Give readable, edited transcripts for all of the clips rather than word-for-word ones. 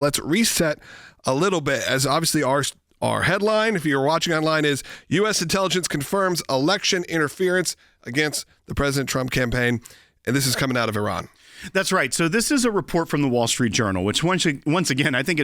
Let's reset a little bit, as obviously our headline, if you're watching online, is U.S. intelligence confirms election interference against the President Trump campaign. And this is coming out of Iran. That's right. So this is a report from the Wall Street Journal, which once again, I think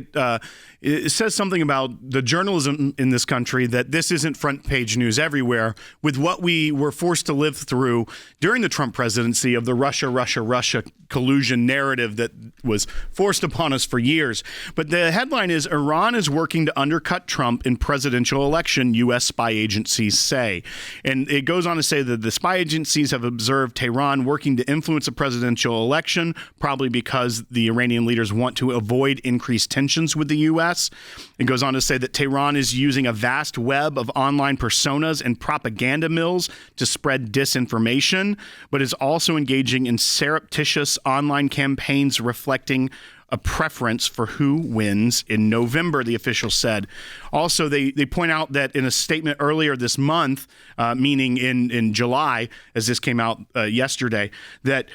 it says something about the journalism in this country, that this isn't front page news everywhere with what we were forced to live through during the Trump presidency of the Russia collusion narrative that was forced upon us for years. But the headline is, Iran is working to undercut Trump in presidential election, U.S. spy agencies say. And it goes on to say that the spy agencies have observed Tehran working to influence a presidential election, probably because the Iranian leaders want to avoid increased tensions with the U.S. It goes on to say that Tehran is using a vast web of online personas and propaganda mills to spread disinformation, but is also engaging in surreptitious online campaigns reflecting a preference for who wins in November, the official said. Also, they point out that in a statement earlier this month, meaning in July, as this came out yesterday, that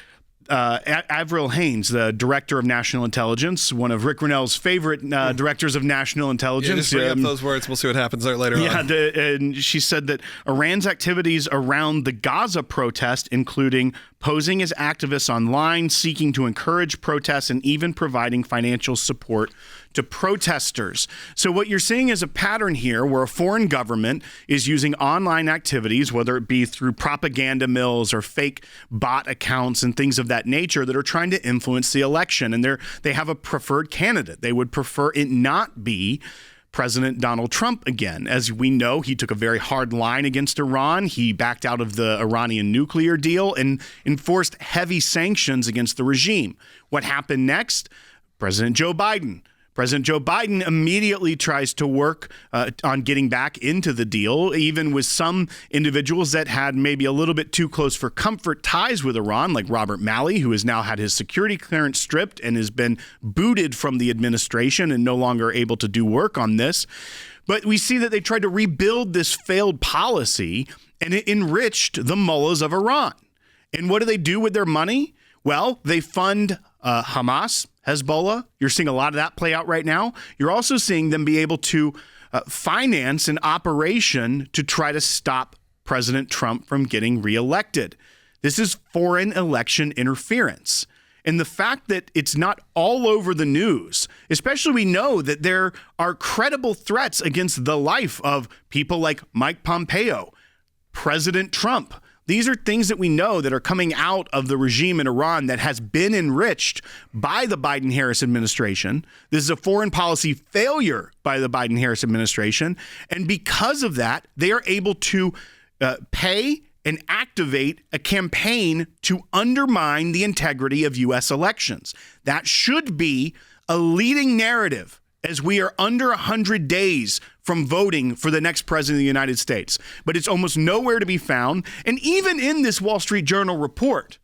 Avril Haines, the director of national intelligence, one of Rick Grenell's favorite directors of national intelligence. Just bring up those words. We'll see what happens there later on. And she said that Iran's activities around the Gaza protest, including posing as activists online, seeking to encourage protests, and even providing financial support to protesters. So what you're seeing is a pattern here where a foreign government is using online activities, whether it be through propaganda mills or fake bot accounts and things of that nature, that are trying to influence the election. And they have a preferred candidate. They would prefer it not be President Donald Trump again. As we know, he took a very hard line against Iran. He backed out of the Iranian nuclear deal and enforced heavy sanctions against the regime. What happened next? President Joe Biden immediately tries to work on getting back into the deal, even with some individuals that had maybe a little bit too close for comfort ties with Iran, like Robert Malley, who has now had his security clearance stripped and has been booted from the administration and no longer able to do work on this. But we see that they tried to rebuild this failed policy, and it enriched the mullahs of Iran. And what do they do with their money? Well, they fund Hamas, Hezbollah. You're seeing a lot of that play out right now. You're also seeing them be able to finance an operation to try to stop President Trump from getting reelected. This is foreign election interference. And the fact that it's not all over the news, especially we know that there are credible threats against the life of people like Mike Pompeo, President Trump. These are things that we know that are coming out of the regime in Iran that has been enriched by the Biden-Harris administration. This is a foreign policy failure by the Biden-Harris administration. And because of that, they are able to pay and activate a campaign to undermine the integrity of U.S. elections. That should be a leading narrative as we are under 100 days from voting for the next president of the United States. But it's almost nowhere to be found. And even in this Wall Street Journal report,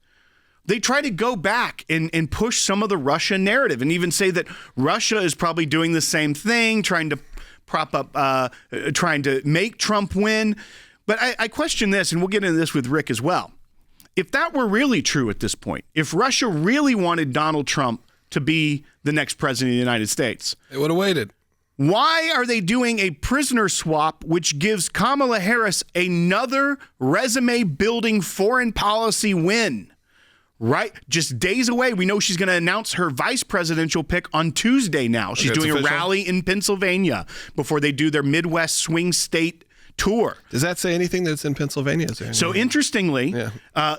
they try to go back and push some of the Russia narrative and even say that Russia is probably doing the same thing, trying to prop up, trying to make Trump win. But I question this, and we'll get into this with Rick as well. If that were really true at this point, if Russia really wanted Donald Trump to be the next president of the United States, they would have waited. Why are they doing a prisoner swap, which gives Kamala Harris another resume-building foreign policy win? Right? Just days away. We know she's going to announce her vice presidential pick on Tuesday now. She's doing a rally in Pennsylvania before they do their Midwest swing state tour. Does that say anything that's in Pennsylvania? So interestingly,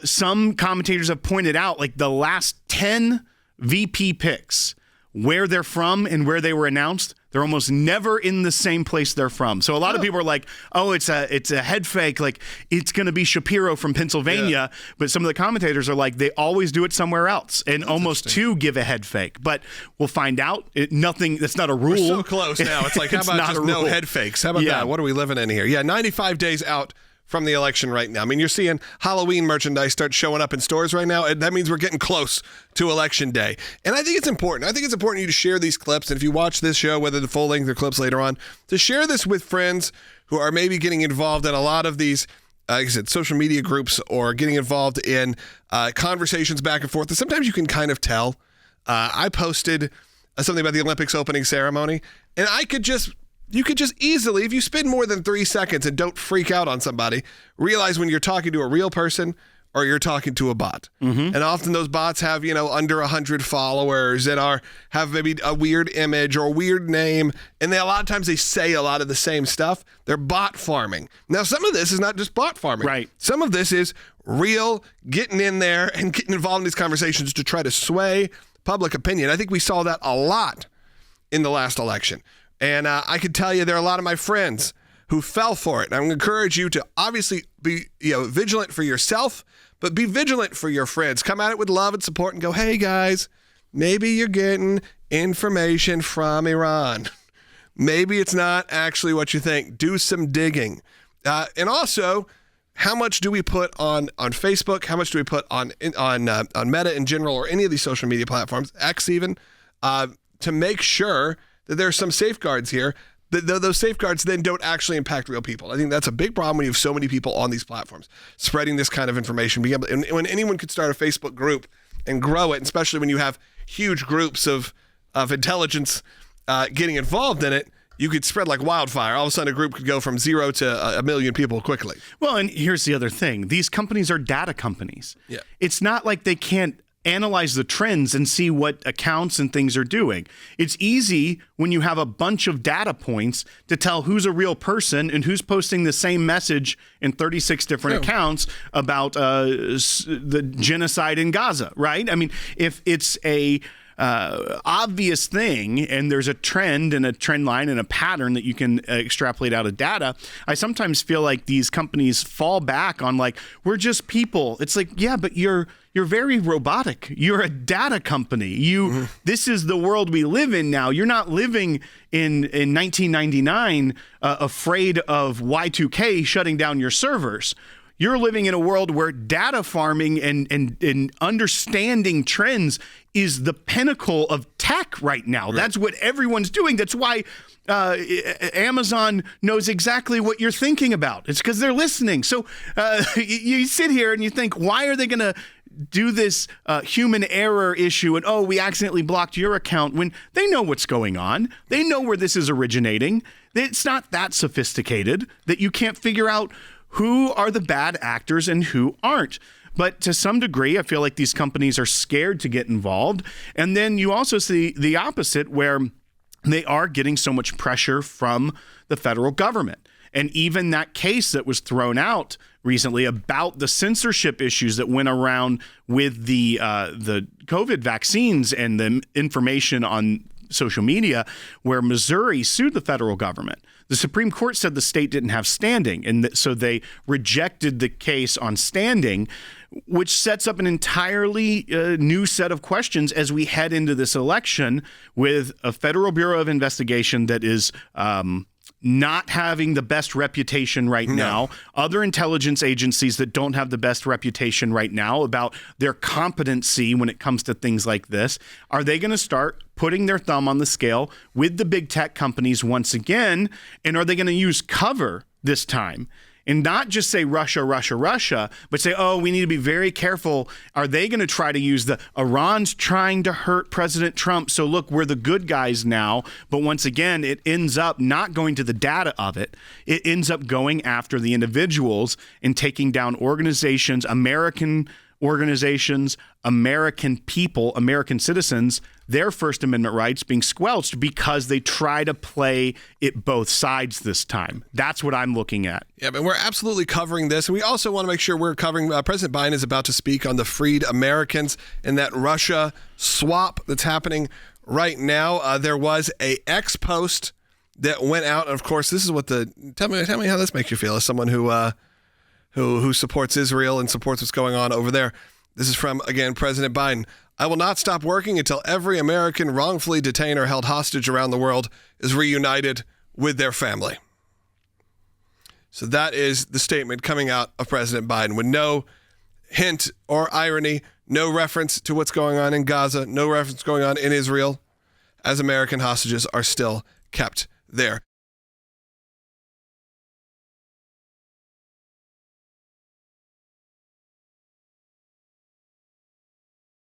some commentators have pointed out, like the last 10 VP picks, where they're from and where they were announced, they're almost never in the same place they're from. So a lot of people are like, oh, it's a head fake. Like, it's going to be Shapiro from Pennsylvania. Yeah. But some of the commentators are like, they always do it somewhere else and almost to give a head fake. But we'll find out. That's not a rule. We're so close now. It's like, how about just no head fakes? How about that? What are we living in here? Yeah, 95 days out from the election right now. I mean, you're seeing Halloween merchandise start showing up in stores right now, and that means we're getting close to Election Day. And I think it's important. I think it's important you to share these clips, and if you watch this show, whether the full length or clips later on, to share this with friends who are maybe getting involved in a lot of these, like I said, social media groups, or getting involved in conversations back and forth. And sometimes you can kind of tell. I posted something about the Olympics opening ceremony. And you could just easily, if you spend more than 3 seconds and don't freak out on somebody, realize when you're talking to a real person or you're talking to a bot. And often those bots have, under 100 followers and have maybe a weird image or a weird name. And a lot of times they say a lot of the same stuff. They're bot farming. Now, some of this is not just bot farming. Right. Some of this is real getting in there and getting involved in these conversations to try to sway public opinion. I think we saw that a lot in the last election. And I can tell you there are a lot of my friends who fell for it. And I'm going to encourage you to obviously be vigilant for yourself, but be vigilant for your friends. Come at it with love and support and go, hey, guys, maybe you're getting information from Iran. Maybe it's not actually what you think. Do some digging. And also, how much do we put on Facebook? How much do we put on Meta in general or any of these social media platforms, X even, to make sure that there's some safeguards here, that those safeguards then don't actually impact real people. I think that's a big problem when you have so many people on these platforms spreading this kind of information. And when anyone could start a Facebook group and grow it, and especially when you have huge groups of intelligence getting involved in it, you could spread like wildfire. All of a sudden, a group could go from 0 to a million people quickly. Well, and here's the other thing. These companies are data companies. Yeah. It's not like they can't analyze the trends and see what accounts and things are doing. It's easy when you have a bunch of data points to tell who's a real person and who's posting the same message in 36 different accounts about the genocide in Gaza, right? I mean, if it's a obvious thing and there's a trend and a trend line and a pattern that you can extrapolate out of data, I sometimes feel like these companies fall back on like, we're just people. It's like, yeah, but you're very robotic. You're a data company. This is the world we live in now. You're not living in 1999 afraid of Y2K shutting down your servers. You're living in a world where data farming and understanding trends is the pinnacle of tech right now. Right. That's what everyone's doing. That's why Amazon knows exactly what you're thinking about. It's because they're listening. So you sit here and you think, why are they going to do this human error issue and, oh, we accidentally blocked your account, when they know what's going on. They know where this is originating. It's not that sophisticated that you can't figure out who are the bad actors and who aren't. But to some degree, I feel like these companies are scared to get involved. And then you also see the opposite, where they are getting so much pressure from the federal government. And even that case that was thrown out recently about the censorship issues that went around with the COVID vaccines and the information on social media, where Missouri sued the federal government. The Supreme Court said the state didn't have standing, and so they rejected the case on standing, which sets up an entirely new set of questions as we head into this election with a Federal Bureau of Investigation that is not having the best reputation right now, other intelligence agencies that don't have the best reputation right now about their competency when it comes to things like this. Are they going to start putting their thumb on the scale with the big tech companies once again? And are they going to use cover this time? And not just say Russia, Russia, Russia, but say, oh, we need to be very careful. Are they going to try to use the Iran's trying to hurt President Trump? So look, we're the good guys now. But once again, it ends up not going to the data of it. It ends up going after the individuals and taking down organizations, American people, American citizens, their First Amendment rights being squelched because they try to play it both sides this time. That's what I'm looking at. Yeah, but we're absolutely covering this. And we also want to make sure we're covering, President Biden is about to speak on the freed Americans and that Russia swap that's happening right now. There was a X post that went out. And of course, this is what tell me how this makes you feel as someone who supports Israel and supports what's going on over there. This is from, again, President Biden. I will not stop working until every American wrongfully detained or held hostage around the world is reunited with their family. So that is the statement coming out of President Biden with no hint or irony, no reference to what's going on in Gaza, no reference going on in Israel, as American hostages are still kept there.